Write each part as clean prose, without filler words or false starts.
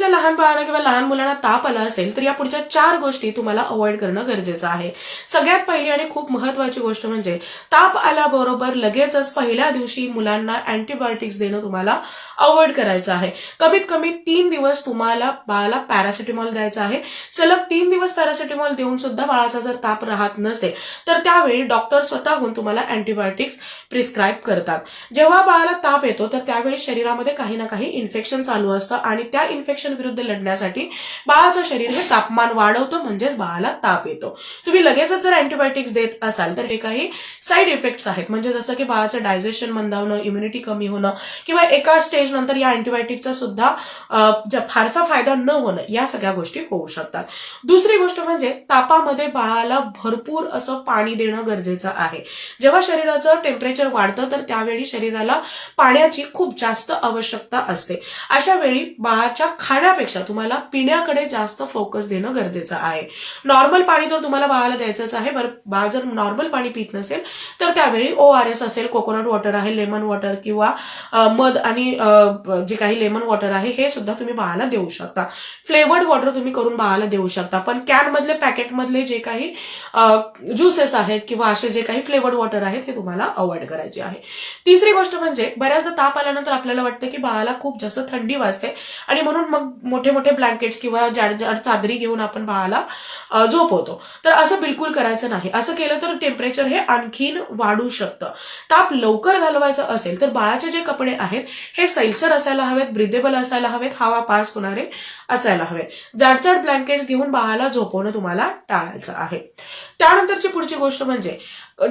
तुमच्या लहान बाळांना किंवा लहान मुलांना ताप आला असेल तर या पुढच्या 4 गोष्टी तुम्हाला अवॉइड करणं गरजेचं आहे. सगळ्यात पहिली आणि खूप महत्वाची गोष्ट म्हणजे ताप आल्याबरोबर लगेचच पहिल्या दिवशी मुलांना अँटीबायोटिक्स देणं तुम्हाला अवॉइड करायचं आहे. कमीत कमी 3 दिवस तुम्हाला बाळाला पॅरासिटामॉल द्यायचं आहे. सलग 3 दिवस पॅरासिटामॉल देऊन सुद्धा बाळाचा जर ताप राहत नसेल तर त्यावेळी डॉक्टर स्वतःहून तुम्हाला अँटीबायोटिक्स प्रिस्क्राईब करतात. जेव्हा बाळाला ताप येतो तर त्यावेळी शरीरामध्ये काही ना काही इन्फेक्शन चालू असतं आणि त्या इन्फेक्शन विरुद्ध लढण्यासाठी बाळाचं शरीर हे तापमान वाढवतं, म्हणजेच बाळाला ताप येतो. तुम्ही लगेचच जर अँटीबायोटिक्स देत असाल तर हे काही साईड इफेक्ट्स आहेत, म्हणजे जसं की बाळाचं डायजेशन मंदावणं, इम्युनिटी कमी होणं किंवा एका स्टेज नंतर या अँटीबायोटिकचा सुद्धा फारसा फायदा न होणं, या सगळ्या गोष्टी होऊ शकतात. दुसरी गोष्ट म्हणजे तापामध्ये बाळाला भरपूर असं पाणी देणं गरजेचं आहे. जेव्हा शरीराचं टेम्परेचर वाढतं तर त्यावेळी शरीराला पाण्याची खूप जास्त आवश्यकता असते. अशा वेळी बाळाच्या खाण्यापेक्षा तुम्हाला पिण्याकडे जास्त फोकस देणं गरजेचं आहे. नॉर्मल पाणी तर तुम्हाला बाळाला द्यायचंच आहे. बरं, बाळ जर नॉर्मल पाणी पित नसेल तर त्यावेळी ORS असेल, कोकोनट वॉटर आहे, लेमन वॉटर किंवा मध आणि जे काही लेमन वॉटर आहे हे सुद्धा तुम्ही बाळाला देऊ शकता. फ्लेवर्ड वॉटर तुम्ही करून बाळाला देऊ शकता. पण कॅन मधले, पॅकेट मधले जे काही ज्युसेस आहेत किंवा असे जे काही फ्लेवर्ड वॉटर आहेत हे तुम्हाला अवॉइड करायचे आहे. तिसरी गोष्ट म्हणजे बऱ्याचदा ताप आल्यानंतर आपल्याला वाटतं की बाळाला खूप जास्त थंडी वाजते आणि म्हणून मग मोठे मोठे ब्लँकेट्स किंवा जाड चादरी घेऊन आपण बाळाला झोपवतो. तर असं बिलकुल करायचं नाही. असं केलं तर टेम्परेचर हे आणखीन वाढू शकतं. ताप लवकर घालवायचा असेल तर बाळाचे जे कपडे आहेत हे सैलसर असायला हवेत, ब्रिदेबल असायला हवेत, हवा पास होणारे असायला हवेत. जाडजाड ब्लँकेट्स घेऊन बाळाला झोपवणं तुम्हाला टाळायचं आहे. त्यानंतरची पुढची गोष्ट म्हणजे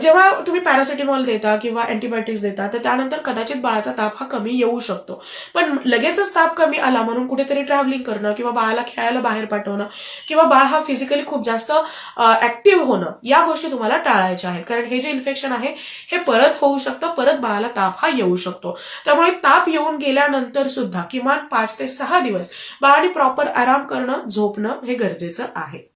जेव्हा तुम्ही पॅरासिटामॉल देता किंवा अँटीबायोटिक्स देता तर त्यानंतर कदाचित बाळाचा ताप हा कमी येऊ शकतो. पण लगेचच ताप कमी आला म्हणून कुठेतरी ट्रॅव्हलिंग करणं किंवा बाळाला खेळायला बाहेर पाठवणं किंवा बाळ हा फिजिकली खूप जास्त ऍक्टिव्ह होणं, या गोष्टी तुम्हाला टाळायच्या आहेत. कारण हे जे इन्फेक्शन आहे हे परत होऊ शकतं, परत बाळाला ताप हा येऊ शकतो. त्यामुळे ताप येऊन गेल्यानंतर सुद्धा किमान 5 ते 6 दिवस बाळाने प्रॉपर आराम करणं, झोपणं हे गरजेचं आहे.